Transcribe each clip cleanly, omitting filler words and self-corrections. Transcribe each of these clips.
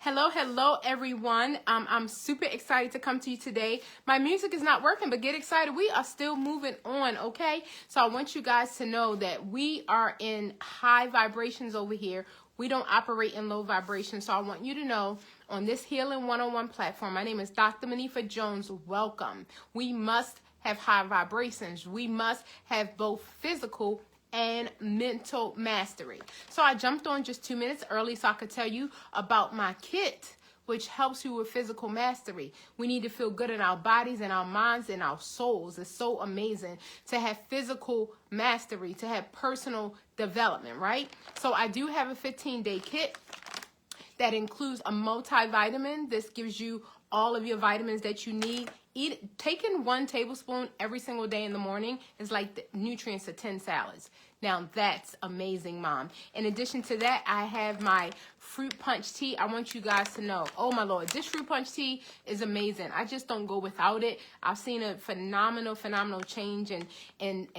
Hello, everyone. I'm super excited to come to you today. My music is not working, but get excited. We are still moving on, okay? So I want you guys to know that we are in high vibrations over here. We don't operate in low vibrations. So I want you to know on this Healing 101 platform, my name is DrMonifa Jones. Welcome. We must have high vibrations. We must have both physical and mental mastery. So I jumped on just 2 minutes early so I could tell you about my kit, which helps you with physical mastery. We need to feel good in our bodies and our minds and our souls. It's so amazing to have physical mastery, to have personal development, right? So I do have a 15-day kit that includes a multivitamin. This gives you all of your vitamins that you need. Taking 1 tablespoon every single day in the morning is like the nutrients to 10 salads. Now that's amazing, Mom. In addition to that, I have my fruit punch tea. I want you guys to know, oh my Lord, this fruit punch tea is amazing. I just don't go without it. I've seen a phenomenal change in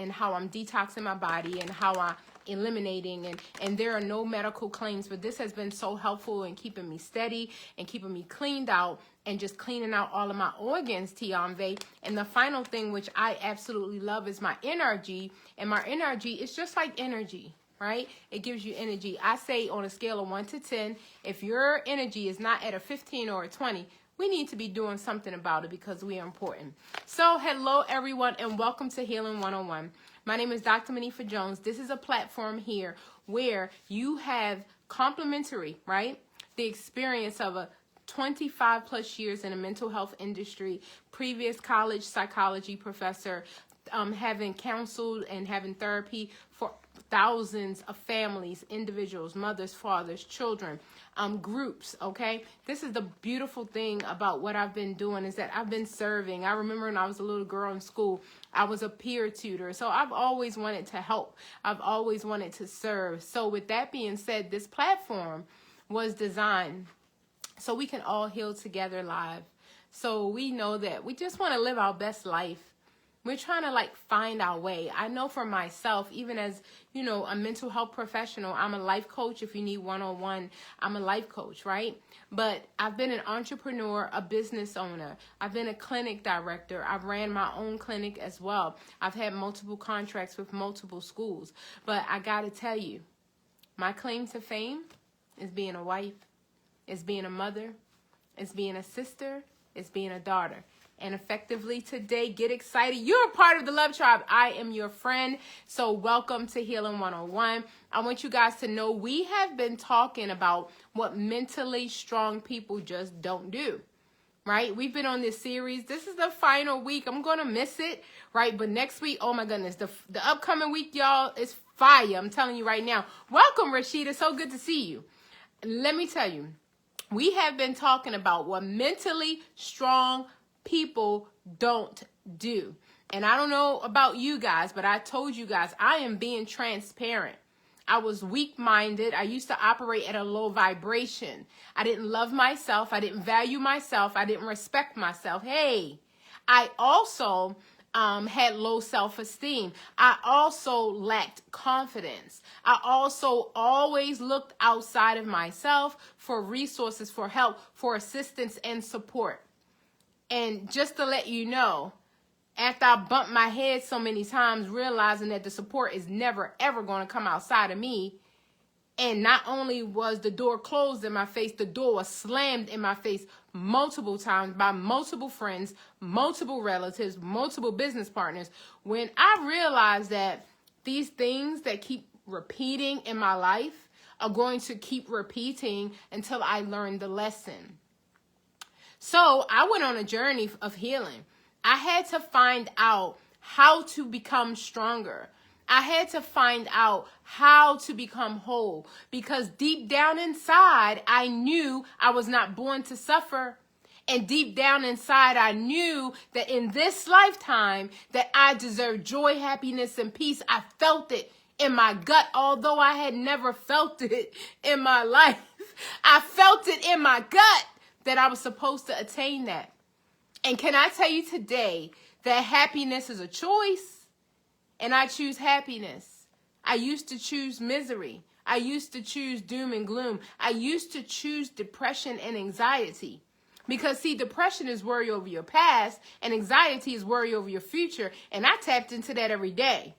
how I'm detoxing my body and how I'm eliminating, and there are no medical claims, but this has been so helpful in keeping me steady and keeping me cleaned out and just cleaning out all of my organs, Tianve. And the final thing, which I absolutely love, is my energy. And my energy is just like energy, right? It gives you energy. I say on a scale of 1 to 10, if your energy is not at a 15 or a 20, we need to be doing something about it because we are important. So hello, everyone, and welcome to Healing 101. My name is DrMonifa Jones. This is a platform here where you have complimentary, right? The experience of a 25 plus years in the mental health industry, previous college psychology professor, having counseled and having therapy for thousands of families, individuals, mothers, fathers, children, groups, okay? This is the beautiful thing about what I've been doing is that I've been serving. I remember when I was a little girl in school, I was a peer tutor. So I've always wanted to help. I've always wanted to serve. So with that being said, this platform was designed so we can all heal together live. So we know that we just want to live our best life. We're trying to find our way. I know for myself, even as, a mental health professional, I'm a life coach. If you need one-on-one, I'm a life coach, right? But I've been an entrepreneur, a business owner. I've been a clinic director. I've ran my own clinic as well. I've had multiple contracts with multiple schools. But I got to tell you, my claim to fame is being a wife, is being a mother, is being a sister, is being a daughter. And effectively today, get excited. You're a part of the Love Tribe. I am your friend. So welcome to Healing 101. I want you guys to know we have been talking about what mentally strong people just don't do, right? We've been on this series. This is the final week. I'm going to miss it, right? But next week, oh my goodness, the upcoming week, y'all, is fire. I'm telling you right now. Welcome, Rashida. So good to see you. Let me tell you, we have been talking about what mentally strong people don't do. And I don't know about you guys, but I told you guys, I am being transparent. I was weak-minded. I used to operate at a low vibration. I didn't love myself. I didn't value myself. I didn't respect myself. Hey, I also had low self-esteem. I also lacked confidence. I also always looked outside of myself for resources, for help, for assistance and support. And just to let you know, after I bumped my head so many times, realizing that the support is never, ever going to come outside of me. And not only was the door closed in my face, the door was slammed in my face multiple times by multiple friends, multiple relatives, multiple business partners. When I realized that these things that keep repeating in my life are going to keep repeating until I learn the lesson. So I went on a journey of healing. I had to find out how to become stronger. I had to find out how to become whole, because deep down inside, I knew I was not born to suffer. And deep down inside, I knew that in this lifetime that I deserve joy, happiness, and peace. I felt it in my gut, although I had never felt it in my life. I felt it in my gut that I was supposed to attain that. And can I tell you today that happiness is a choice, and I choose happiness. I used to choose misery. I used to choose doom and gloom. I used to choose depression and anxiety. Because, see, depression is worry over your past, and anxiety is worry over your future. And I tapped into that every day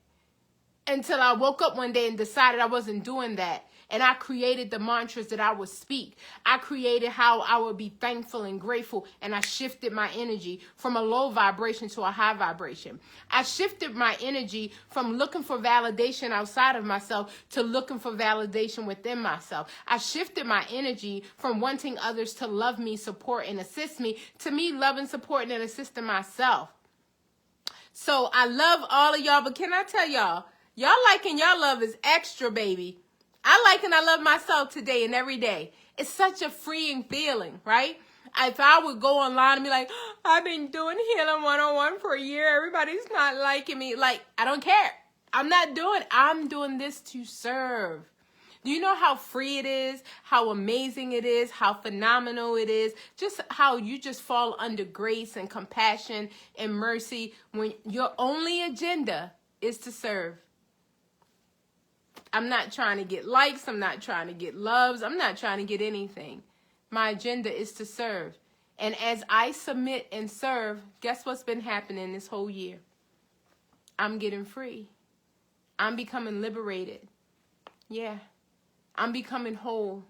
until I woke up one day and decided I wasn't doing that. And I created the mantras that I would speak. I created how I would be thankful and grateful. And I shifted my energy from a low vibration to a high vibration. I shifted my energy from looking for validation outside of myself to looking for validation within myself. I shifted my energy from wanting others to love me, support, and assist me to me loving, supporting, and assisting myself. So I love all of y'all, but can I tell y'all, y'all liking y'all love is extra, baby. I like and I love myself today and every day. It's such a freeing feeling, right? If I would go online and be like, I've been doing Healing 101 for a year. Everybody's not liking me. Like, I don't care. I'm doing this to serve. Do you know how free it is? How amazing it is? How phenomenal it is? Just how you just fall under grace and compassion and mercy when your only agenda is to serve. I'm not trying to get likes. I'm not trying to get loves. I'm not trying to get anything. My agenda is to serve. And as I submit and serve, guess what's been happening this whole year? I'm getting free. I'm becoming liberated. Yeah. I'm becoming whole.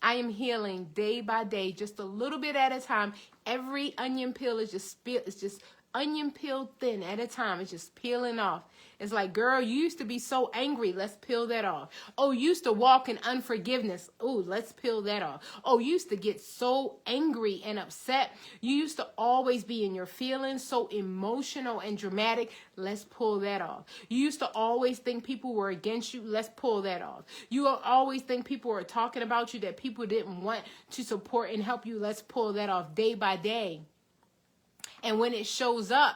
I am healing day by day, just a little bit at a time. Every onion peel is just onion peel thin at a time. It's just peeling off. It's like, girl, you used to be so angry. Let's peel that off. Oh, you used to walk in unforgiveness. Oh, let's peel that off. Oh, you used to get so angry and upset. You used to always be in your feelings, so emotional and dramatic. Let's pull that off. You used to always think people were against you. Let's pull that off. You always think people were talking about you that people didn't want to support and help you. Let's pull that off day by day. And when it shows up,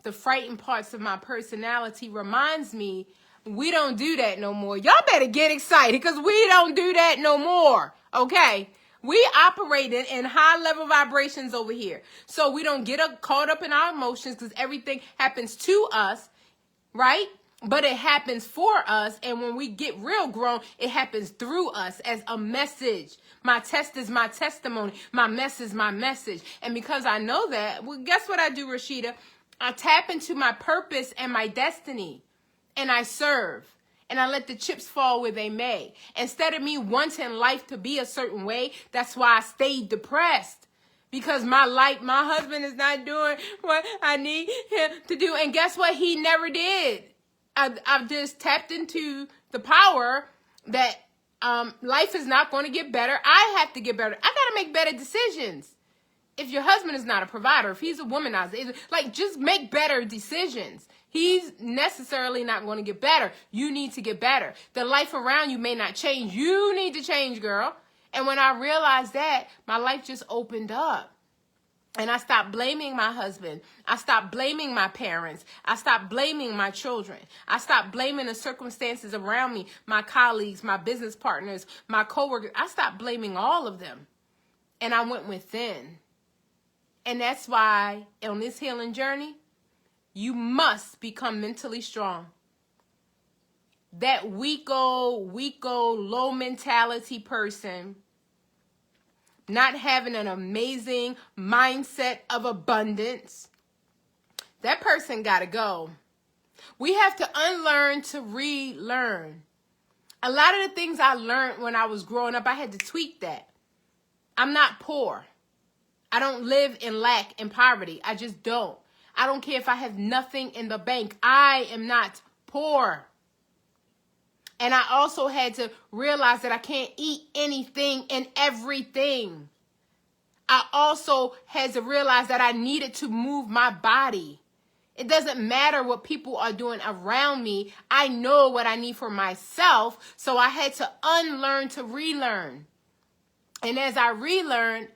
the frightened parts of my personality reminds me, we don't do that no more. Y'all better get excited because we don't do that no more. Okay? We operate in high level vibrations over here. So we don't get caught up in our emotions because everything happens to us, right? But it happens for us. And when we get real grown, it happens through us as a message. My test is my testimony. My mess is my message. And because I know that, well, guess what I do, Rashida? I tap into my purpose and my destiny. And I serve. And I let the chips fall where they may. Instead of me wanting life to be a certain way, that's why I stayed depressed. Because my husband is not doing what I need him to do. And guess what? He never did. I've just tapped into the power that life is not going to get better. I have to get better. I got to make better decisions. If your husband is not a provider, if he's a womanizer, like just make better decisions. He's necessarily not going to get better. You need to get better. The life around you may not change. You need to change, girl. And when I realized that, my life just opened up. And I stopped blaming my husband. I stopped blaming my parents. I stopped blaming my children. I stopped blaming the circumstances around me, my colleagues, my business partners, my coworkers. I stopped blaming all of them. And I went within. And that's why on this healing journey, you must become mentally strong. That weako, low mentality person, not having an amazing mindset of abundance, that person got to go. We have to unlearn to relearn. A lot of the things I learned when I was growing up, I had to tweak that. I'm not poor. I don't live in lack and poverty. I just don't. I don't care if I have nothing in the bank. I am not poor. And I also had to realize that I can't eat anything and everything. I also had to realize that I needed to move my body. It doesn't matter what people are doing around me. I know what I need for myself. So I had to unlearn to relearn. And as I relearned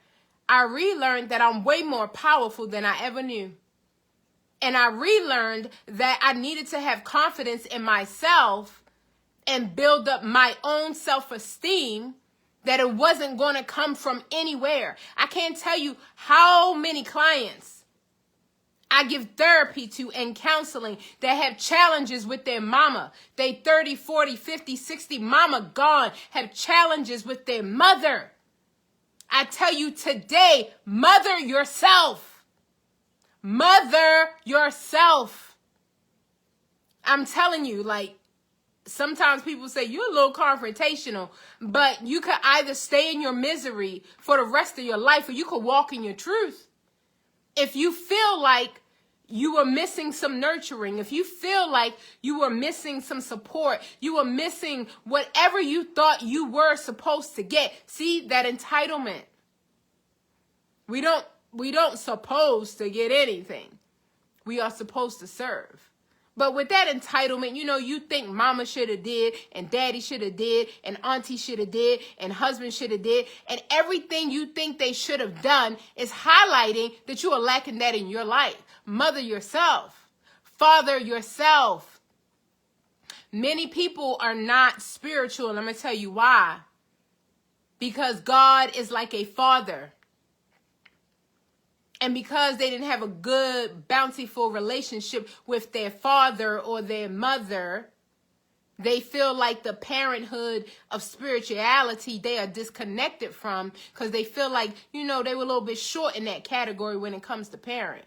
that I'm way more powerful than I ever knew. And I relearned that I needed to have confidence in myself and build up my own self-esteem, that it wasn't going to come from anywhere. I can't tell you how many clients I give therapy to and counseling that have challenges with their mama. They 30, 40, 50, 60, mama gone, have challenges with their mother. I tell you today, mother yourself. Mother yourself. I'm telling you, like, sometimes people say you're a little confrontational, but you could either stay in your misery for the rest of your life or you could walk in your truth. If you feel like you were missing some nurturing, if you feel like you were missing some support, you were missing whatever you thought you were supposed to get. See, that entitlement. We don't supposed to get anything. We are supposed to serve. But with that entitlement, you think mama should have did, and daddy should have did, and auntie should have did, and husband should have did, and everything you think they should have done is highlighting that you are lacking that in your life. Mother yourself. Father yourself. Many people are not spiritual, and I'm going to tell you why. Because God is like a father. And because they didn't have a good, bountiful relationship with their father or their mother, they feel like the parenthood of spirituality they are disconnected from, because they feel like, they were a little bit short in that category when it comes to parents.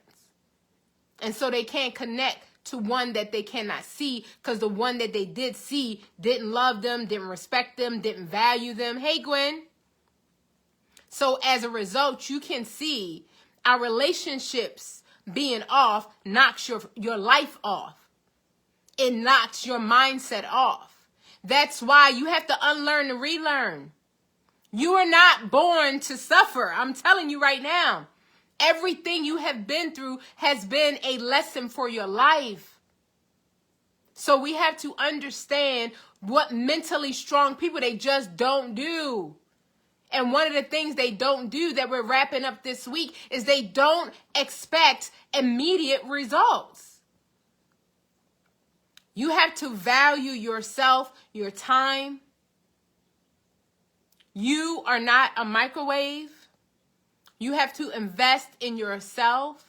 And so they can't connect to one that they cannot see, because the one that they did see didn't love them, didn't respect them, didn't value them. Hey, Gwen. So as a result, you can see our relationships being off knocks your life off. It knocks your mindset off. That's why you have to unlearn and relearn. You are not born to suffer. I'm telling you right now. Everything you have been through has been a lesson for your life. So we have to understand what mentally strong people, they just don't do. And one of the things they don't do that we're wrapping up this week is they don't expect immediate results. You have to value yourself, your time. You are not a microwave. You have to invest in yourself.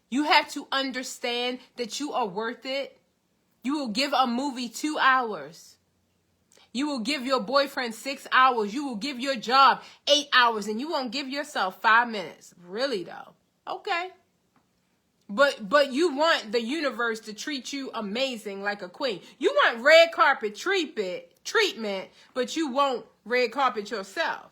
You have to understand that you are worth it. You will give a movie 2 hours. You will give your boyfriend 6 hours. You will give your job 8 hours, and you won't give yourself 5 minutes. Really, though. Okay. But you want the universe to treat you amazing like a queen. You want red carpet treatment, but you won't red carpet yourself.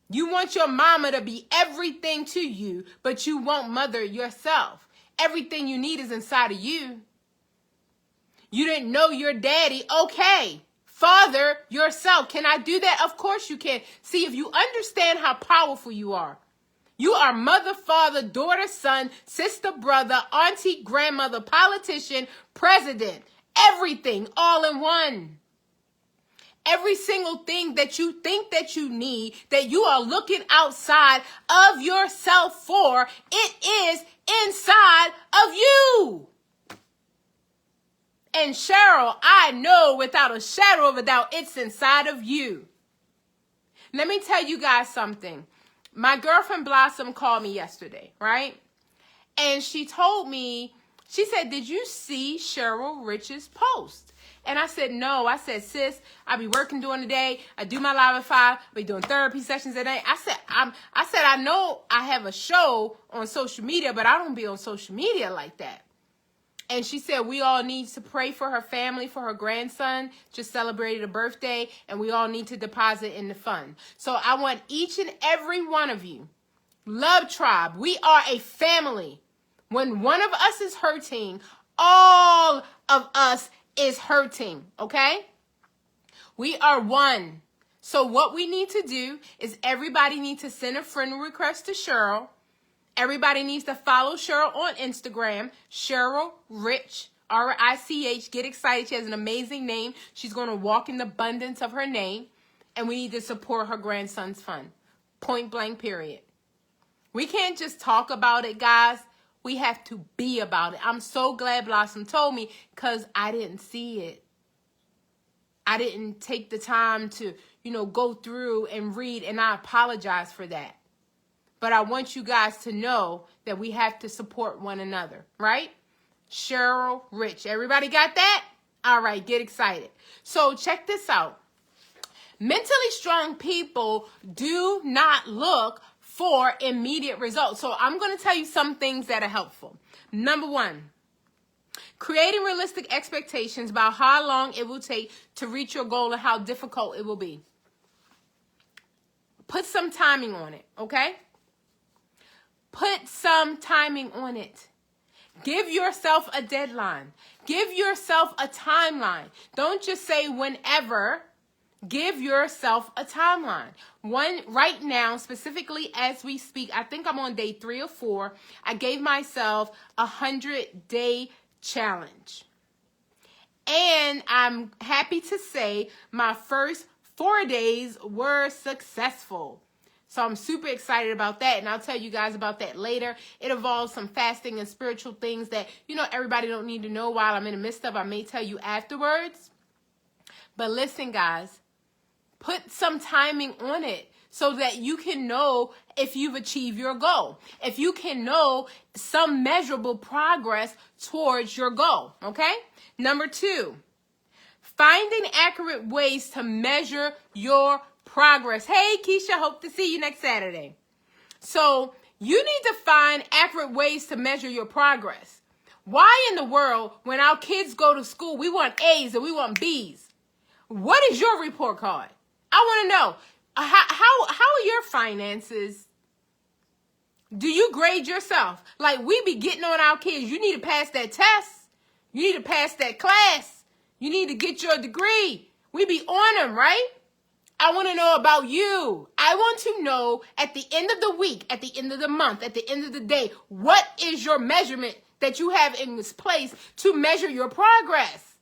You want your mama to be everything to you, but you won't mother yourself. Everything you need is inside of you. You didn't know your daddy. Okay. Father yourself. Can I do that? Of course you can. See, if you understand how powerful you are mother, father, daughter, son, sister, brother, auntie, grandmother, politician, president, everything all in one. Every single thing that you think that you need, that you are looking outside of yourself for, it is inside of you. And Cheryl, I know without a shadow of a doubt, it's inside of you. Let me tell you guys something. My girlfriend Blossom called me yesterday, right? And she told me, she said, did you see Cheryl Rich's post? And I said, no. I said, sis, I be working during the day. I do my live at 5. I be doing therapy sessions at night. I said, I know I have a show on social media, but I don't be on social media like that. And she said, we all need to pray for her family, for her grandson, just celebrated a birthday, and we all need to deposit in the fund. So I want each and every one of you, Love Tribe, we are a family. When one of us is hurting, all of us is hurting, okay? We are one. So what we need to do is everybody needs to send a friend request to Cheryl. Everybody needs to follow Cheryl on Instagram, Cheryl Rich, R-I-C-H. Get excited. She has an amazing name. She's going to walk in the abundance of her name. And we need to support her grandson's fund. Point blank, period. We can't just talk about it, guys. We have to be about it. I'm so glad Blossom told me, because I didn't see it. I didn't take the time to, go through and read, and I apologize for that. but I want you guys to know that we have to support one another, right? Cheryl Rich. Everybody got that? All right, get excited. So check this out. Mentally strong people do not look for immediate results. So I'm going to tell you some things that are helpful. Number one, creating realistic expectations about how long it will take to reach your goal and how difficult it will be. Put some timing on it, okay? Put some timing on it. Give yourself a deadline. Give yourself a timeline. Don't just say whenever. Give yourself a timeline. One right now, specifically as we speak, I think I'm on day 3 or 4. I gave myself a 100-day challenge. And I'm happy to say my first 4 days were successful. So I'm super excited about that, and I'll tell you guys about that later. It involves some fasting and spiritual things that, everybody don't need to know while I'm in the midst of. I may tell you afterwards. But listen, guys, put some timing on it so that you can know if you've achieved your goal. If you can know some measurable progress towards your goal, okay? Number 2, finding accurate ways to measure your progress. Hey, Keisha, hope to see you next Saturday. So you need to find accurate ways to measure your progress. Why in the world, when our kids go to school, we want A's and we want B's? What is your report card? I want to know, how are your finances? Do you grade yourself? Like, we be getting on our kids. You need to pass that test. You need to pass that class. You need to get your degree. We be on them, right? I want to know about you. I want to know at the end of the week, at the end of the month, at the end of the day, what is your measurement that you have in this place to measure your progress?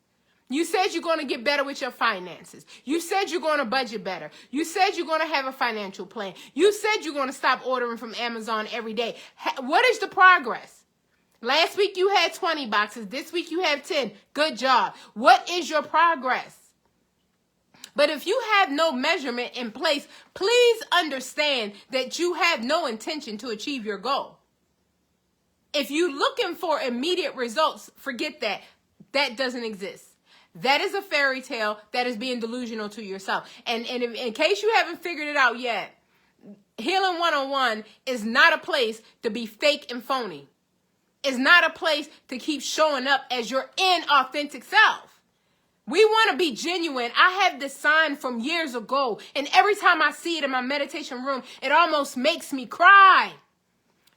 You said you're going to get better with your finances. You said you're going to budget better. You said you're going to have a financial plan. You said you're going to stop ordering from Amazon every day. What is the progress? Last week you had 20 boxes. This week you have 10. Good job. What is your progress? But if you have no measurement in place, please understand that you have no intention to achieve your goal. If you're looking for immediate results, forget that. That doesn't exist. That is a fairy tale that is being delusional to yourself. And in case you haven't figured it out yet, Healing 101 is not a place to be fake and phony. It's not a place to keep showing up as your inauthentic self. We want to be genuine. I have this sign from years ago, and every time I see it in my meditation room, it almost makes me cry.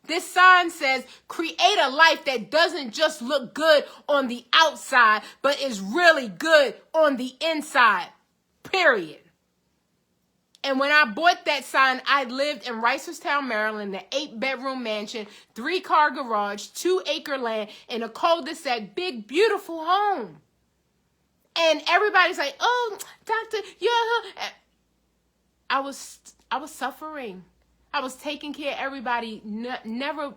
This sign says, create a life that doesn't just look good on the outside, but is really good on the inside, period. And when I bought that sign, I lived in Reisterstown, Maryland, an 8-bedroom mansion, 3-car garage, 2-acre land, in a cul-de-sac, big, beautiful home. And everybody's like, oh, doctor, yeah. I was suffering. I was taking care of everybody. Never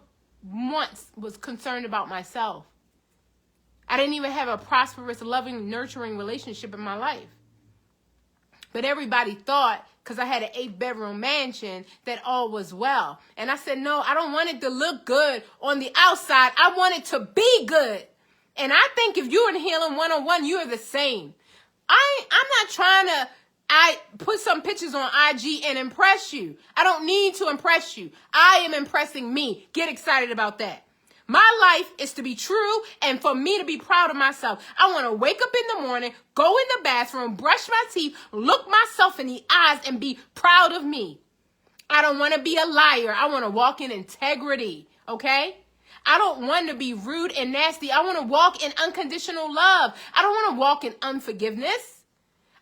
once was concerned about myself. I didn't even have a prosperous, loving, nurturing relationship in my life. But everybody thought, because I had an 8-bedroom mansion, that all was well. And I said, no, I don't want it to look good on the outside. I want it to be good. And I think if you're in Healing 101, you're the same. I'm not trying to put some pictures on IG and impress you. I don't need to impress you. I am impressing me. Get excited about that. My life is to be true and for me to be proud of myself. I want to wake up in the morning, go in the bathroom, brush my teeth, look myself in the eyes and be proud of me. I don't want to be a liar. I want to walk in integrity, okay? I don't want to be rude and nasty. I want to walk in unconditional love. I don't want to walk in unforgiveness.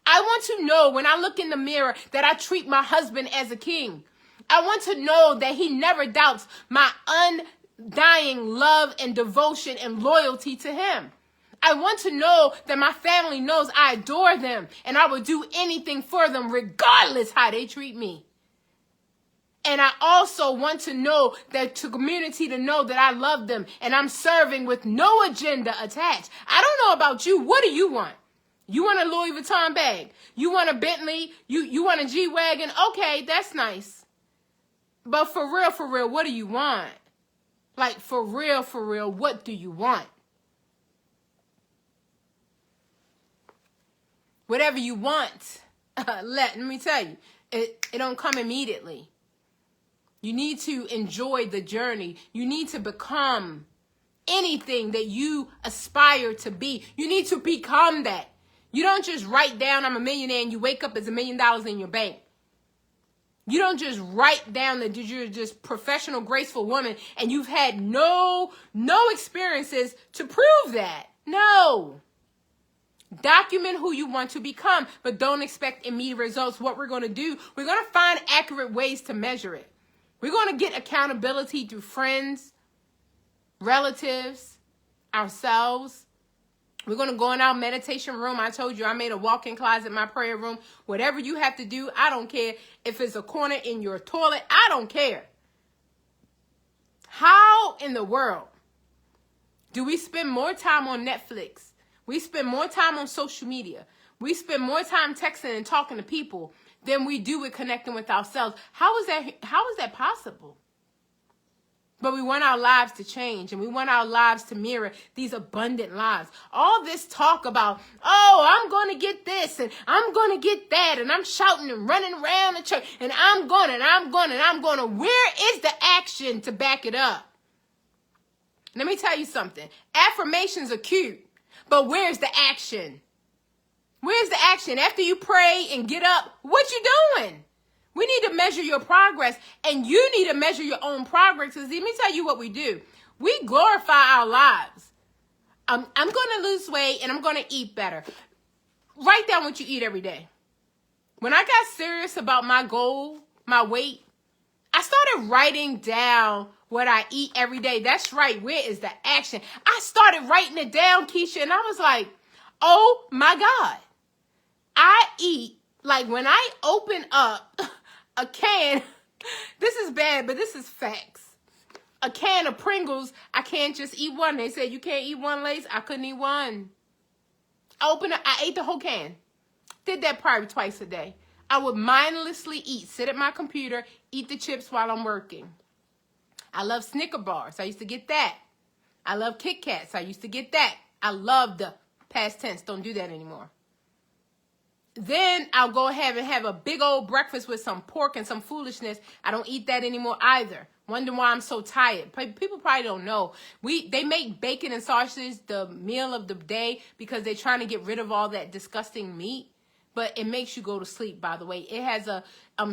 I want to know when I look in the mirror that I treat my husband as a king. I want to know that he never doubts my undying love and devotion and loyalty to him. I want to know that my family knows I adore them and I will do anything for them regardless how they treat me. And I also want to know that to community to know that I love them and I'm serving with no agenda attached. I don't know about you. What do you want? You want a Louis Vuitton bag? You want a Bentley? You want a G-Wagon? Okay, that's nice. But for real, what do you want? Like, for real, what do you want? Whatever you want, let me tell you, it don't come immediately. You need to enjoy the journey. You need to become anything that you aspire to be. You need to become that. You don't just write down, I'm a millionaire, and you wake up as $1 million in your bank. You don't just write down that you're just professional, graceful woman, and you've had no experiences to prove that. No. Document who you want to become, but don't expect immediate results. What we're going to do, we're going to find accurate ways to measure it. We're going to get accountability through friends, relatives, ourselves. We're going to go in our meditation room. I told you I made a walk-in closet, my prayer room. Whatever you have to do, I don't care. If it's a corner in your toilet, I don't care. How in the world do we spend more time on Netflix? We spend more time on social media. We spend more time texting and talking to people than we do with connecting with ourselves. How is that possible? But we want our lives to change, and we want our lives to mirror these abundant lives. All this talk about, oh, I'm going to get this, and I'm going to get that, and I'm shouting and running around the church, and I'm going to. Where is the action to back it up? Let me tell you something. Affirmations are cute, but where's the action? Where's the action? After you pray and get up, what you doing? We need to measure your progress, and you need to measure your own progress. Because let me tell you what we do. We glorify our lives. I'm going to lose weight, and I'm going to eat better. Write down what you eat every day. When I got serious about my goal, my weight, I started writing down what I eat every day. That's right. Where is the action? I started writing it down, Keisha, and I was like, oh, my God. I eat, like when I open up a can, this is bad, but this is facts. A can of Pringles, I can't just eat one. They said you can't eat one, Lace. I couldn't eat one. I ate the whole can. Did that probably twice a day. I would mindlessly eat, sit at my computer, eat the chips while I'm working. I love Snicker bars. I used to get that. I love Kit Kats. I used to get that. I love the past tense. Don't do that anymore. Then I'll go ahead and have a big old breakfast with some pork and some foolishness. I don't eat that anymore either. Wonder why I'm so tired. People probably don't know. They make bacon and sausage the meal of the day because they're trying to get rid of all that disgusting meat. But it makes you go to sleep, by the way. It has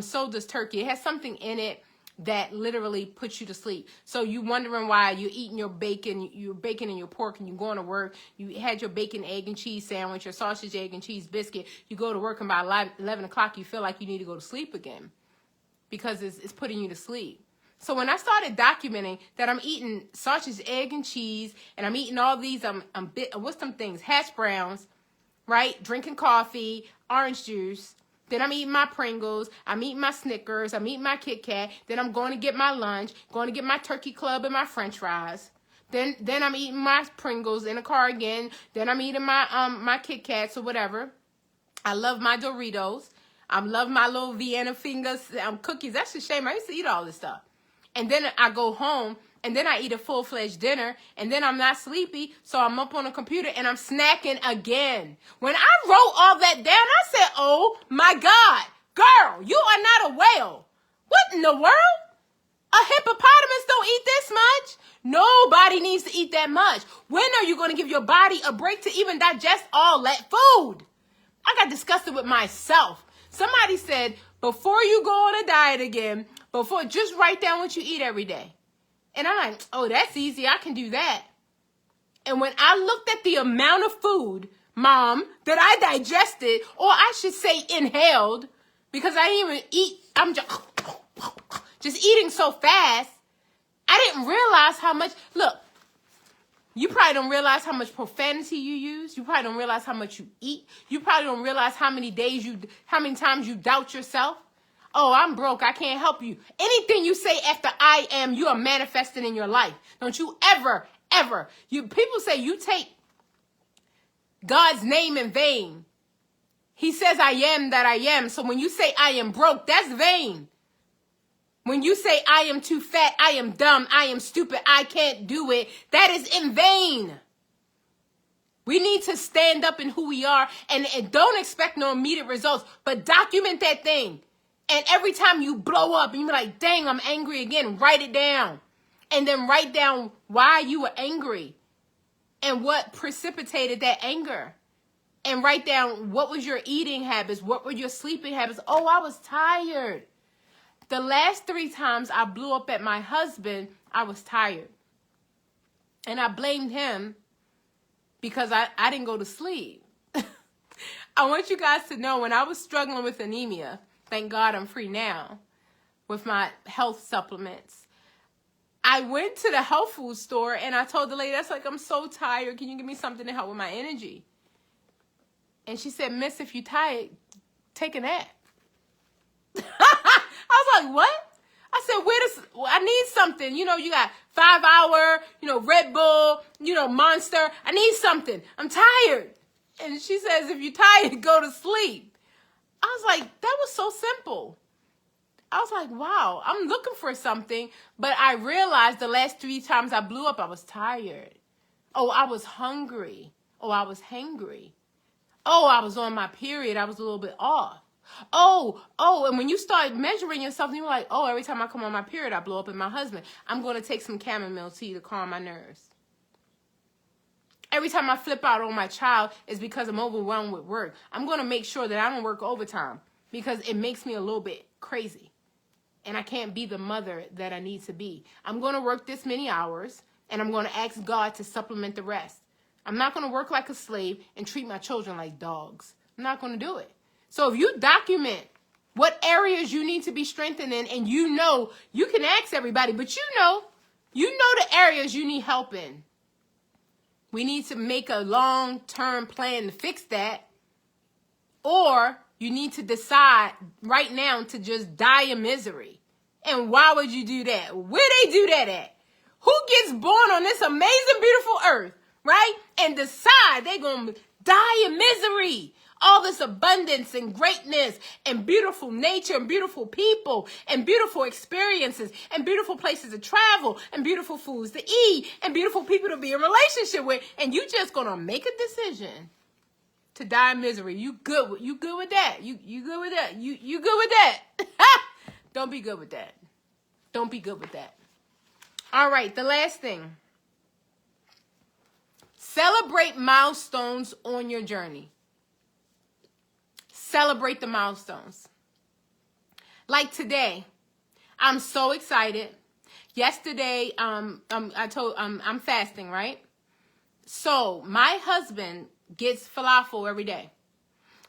so does turkey. It has something in it that literally puts you to sleep. So you wondering why you're eating your bacon and your pork, and you're going to work. You had your bacon, egg, and cheese sandwich, your sausage, egg, and cheese biscuit. You go to work, and by 11 o'clock, you feel like you need to go to sleep again because it's putting you to sleep. So when I started documenting that I'm eating sausage, egg, and cheese, and I'm eating all these, what's some things? Hash browns, right? Drinking coffee, orange juice. Then I'm eating my Pringles. I'm eating my Snickers. I'm eating my Kit Kat. Then I'm going to get my lunch, going to get my turkey club and my French fries. Then I'm eating my Pringles in the car again. Then I'm eating my Kit Kats or whatever. I love my Doritos. I love my little Vienna fingers, cookies. That's a shame. I used to eat all this stuff. And then I go home, and then I eat a full-fledged dinner, and then I'm not sleepy, so I'm up on the computer, and I'm snacking again. When I wrote all that down, I said, oh, my God, girl, you are not a whale. What in the world? A hippopotamus don't eat this much? Nobody needs to eat that much. When are you going to give your body a break to even digest all that food? I got disgusted with myself. Somebody said, before you go on a diet again, just write down what you eat every day. And I'm like, oh, that's easy. I can do that. And when I looked at the amount of food, Mom, that I digested, or I should say inhaled, because I didn't even eat, I'm just eating so fast, I didn't realize how much, look, you probably don't realize how much profanity you use. You probably don't realize how much you eat. You probably don't realize how many times you doubt yourself. Oh, I'm broke. I can't help you. Anything you say after I am, you are manifesting in your life. Don't you ever. People say you take God's name in vain. He says, I am that I am. So when you say I am broke, that's vain. When you say, I am too fat, I am dumb, I am stupid, I can't do it, that is in vain. We need to stand up in who we are and don't expect no immediate results, but document that thing. And every time you blow up and you're like, dang, I'm angry again, write it down. And then write down why you were angry and what precipitated that anger. And write down what was your eating habits, what were your sleeping habits. Oh, I was tired. The last 3 times I blew up at my husband, I was tired. And I blamed him because I didn't go to sleep. I want you guys to know when I was struggling with anemia, thank God I'm free now with my health supplements. I went to the health food store and I told the lady, that's like, I'm so tired. Can you give me something to help with my energy? And she said, Miss, if you're tired, take a nap. I was like, what? I said, I need something. You know, you got 5 Hour, Red Bull, Monster. I need something. I'm tired. And she says, if you're tired, go to sleep. I was like, that was so simple. I was like, wow, I'm looking for something. But I realized the last 3 times I blew up, I was tired. Oh, I was hungry. Oh, I was hangry. Oh, I was on my period. I was a little bit off. Oh, and when you start measuring yourself, you're like, oh, every time I come on my period, I blow up at my husband. I'm going to take some chamomile tea to calm my nerves. Every time I flip out on my child is because I'm overwhelmed with work. I'm going to make sure that I don't work overtime because it makes me a little bit crazy. And I can't be the mother that I need to be. I'm going to work this many hours, and I'm going to ask God to supplement the rest. I'm not going to work like a slave and treat my children like dogs. I'm not going to do it. So if you document what areas you need to be strengthened in, and you can ask everybody, but you know the areas you need help in. We need to make a long-term plan to fix that. Or you need to decide right now to just die in misery. And why would you do that? Where they do that at? Who gets born on this amazing, beautiful earth, right? And decide they're going to die in misery. All this abundance and greatness and beautiful nature and beautiful people and beautiful experiences and beautiful places to travel and beautiful foods to eat and beautiful people to be in relationship with. And you just going to make a decision to die in misery. You good with that? You good with that? You good with that? Don't be good with that. Don't be good with that. All right, the last thing. Celebrate milestones on your journey. Celebrate the milestones. Like today, I'm so excited. Yesterday, I'm fasting, right? So my husband gets falafel every day.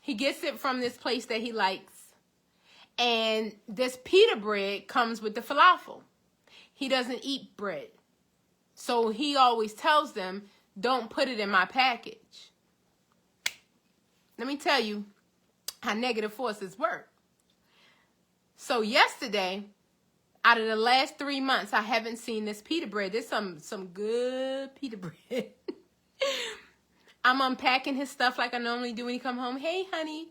He gets it from this place that he likes. And this pita bread comes with the falafel. He doesn't eat bread. So he always tells them, don't put it in my package. Let me tell you how negative forces work. So yesterday, out of the last 3 months, I haven't seen this pita bread. There's some good pita bread. I'm unpacking his stuff like I normally do when he come home. Hey, honey.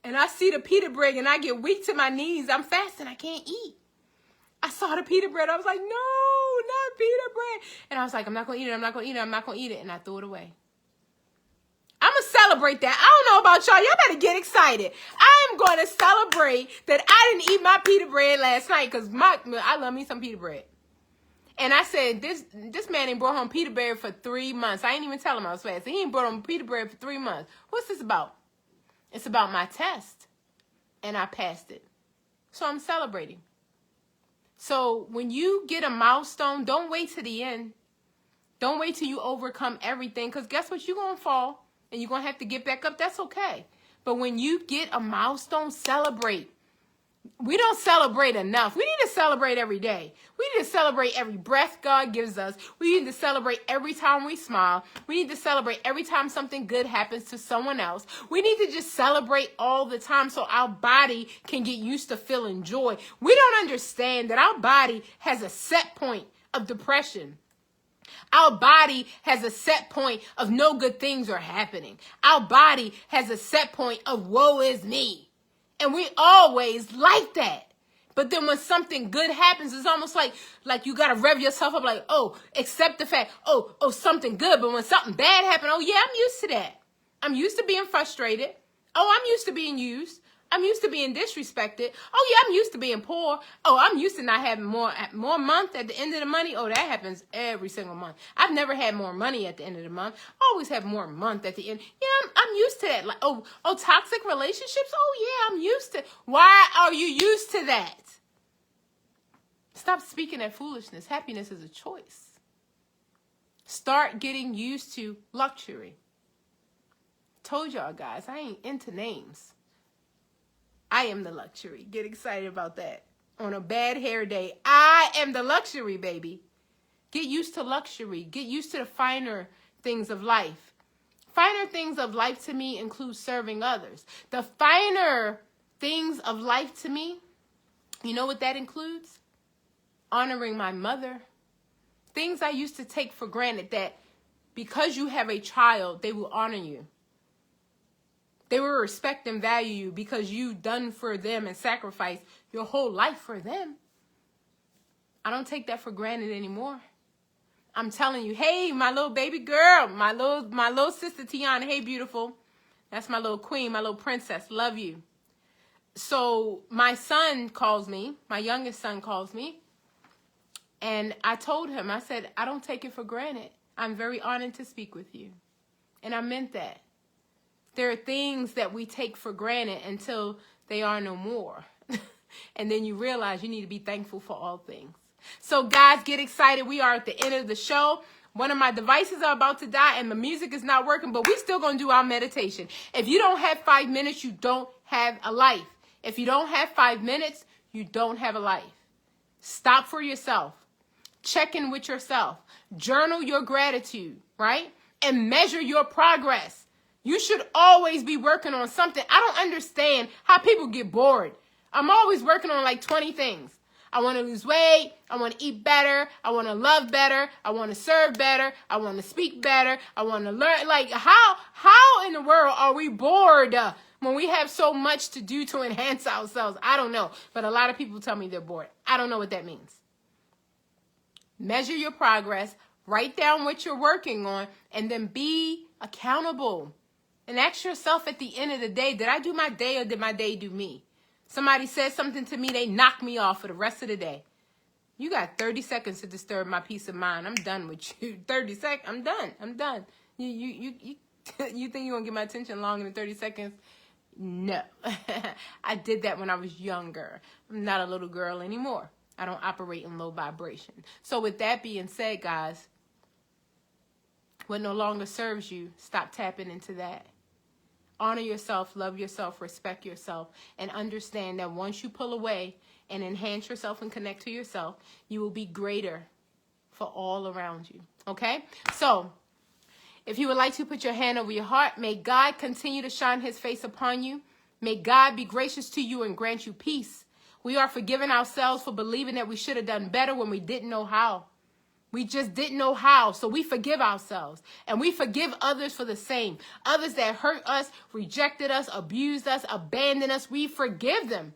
And I see the pita bread and I get weak to my knees. I'm fasting. I can't eat. I saw the pita bread. I was like, no, not pita bread. And I was like, I'm not going to eat it. I'm not going to eat it. I'm not going to eat it. And I threw it away. I'm going to celebrate that. I don't know about y'all. Y'all better get excited. I am going to celebrate that I didn't eat my pita bread last night because I love me some pita bread. And I said, this man ain't brought home pita bread for 3 months. I ain't even tell him I was fasting. He ain't brought home pita bread for 3 months. What's this about? It's about my test. And I passed it. So I'm celebrating. So when you get a milestone, don't wait to the end. Don't wait till you overcome everything. Because guess what? You're going to fall. And you're going to have to get back up. That's okay. But when you get a milestone, celebrate. We don't celebrate enough. We need to celebrate every day. We need to celebrate every breath God gives us. We need to celebrate every time we smile. We need to celebrate every time something good happens to someone else. We need to just celebrate all the time so our body can get used to feeling joy. We don't understand that our body has a set point of depression. Our body has a set point of no good things are happening. Our body has a set point of woe is me. And we always like that But then when something good happens, it's almost like you got to rev yourself up like, oh, accept the fact, oh, something good. But when something bad happened, oh, yeah, I'm used to that. I'm used to being frustrated. Oh, I'm used to being used. I'm used to being disrespected. Oh, yeah, I'm used to being poor. Oh, I'm used to not having more month at the end of the money. Oh, that happens every single month. I've never had more money at the end of the month. I always have more month at the end. Yeah, I'm used to that. Like, oh, toxic relationships. Oh, yeah, I'm used to. Why are you used to that? Stop speaking that foolishness. Happiness is a choice. Start getting used to luxury. Told y'all guys, I ain't into names. I am the luxury. Get excited about that. On a bad hair day, I am the luxury, baby. Get used to luxury. Get used to the finer things of life. Finer things of life to me include serving others. The finer things of life to me, you know what that includes? Honoring my mother. Things I used to take for granted that because you have a child, they will honor you. They will respect and value you because you've done for them and sacrificed your whole life for them. I don't take that for granted anymore. I'm telling you, hey, my little baby girl, my little sister Tiana, hey, beautiful. That's my little queen, my little princess. Love you. So my son calls me, my youngest son calls me, and I told him, I said, I don't take it for granted. I'm very honored to speak with you. And I meant that. There are things that we take for granted until they are no more. And then you realize you need to be thankful for all things. So guys, get excited. We are at the end of the show. One of my devices are about to die and the music is not working, but we still going to do our meditation. If you don't have 5 minutes, you don't have a life. If you don't have 5 minutes, you don't have a life. Stop for yourself. Check in with yourself. Journal your gratitude, right? And measure your progress. You should always be working on something. I don't understand how people get bored. I'm always working on like 20 things. I want to lose weight. I want to eat better. I want to love better. I want to serve better. I want to speak better. I want to learn. Like, how in the world are we bored when we have so much to do to enhance ourselves? I don't know. But a lot of people tell me they're bored. I don't know what that means. Measure your progress. Write down what you're working on. And then be accountable. And ask yourself at the end of the day, did I do my day or did my day do me? Somebody said something to me, they knocked me off for the rest of the day. You got 30 seconds to disturb my peace of mind. I'm done with you. 30 seconds, I'm done. You think you're going to get my attention longer than 30 seconds? No. I did that when I was younger. I'm not a little girl anymore. I don't operate in low vibration. So with that being said, guys, what no longer serves you, stop tapping into that. Honor yourself, love yourself, respect yourself, and understand that once you pull away and enhance yourself and connect to yourself, you will be greater for all around you. Okay? So, if you would like to put your hand over your heart, may God continue to shine his face upon you. May God be gracious to you and grant you peace. We are forgiving ourselves for believing that we should have done better when we didn't know how. We just didn't know how, so we forgive ourselves. And we forgive others for the same. Others that hurt us, rejected us, abused us, abandoned us, we forgive them.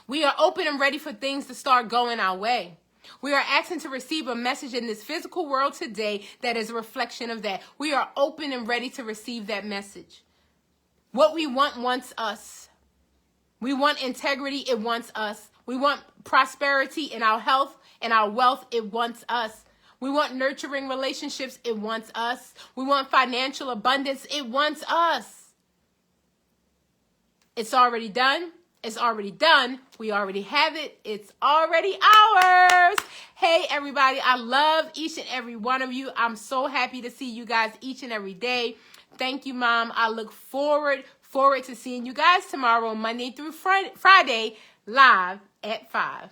We are open and ready for things to start going our way. We are asking to receive a message in this physical world today that is a reflection of that. We are open and ready to receive that message. What we want wants us. We want integrity, it wants us. We want prosperity in our health and our wealth, it wants us. We want nurturing relationships, it wants us. We want financial abundance, it wants us. It's already done. It's already done. We already have it. It's already ours. Hey, everybody. I love each and every one of you. I'm so happy to see you guys each and every day. Thank you, Mom. I look forward to seeing you guys tomorrow, Monday through Friday, live at 5.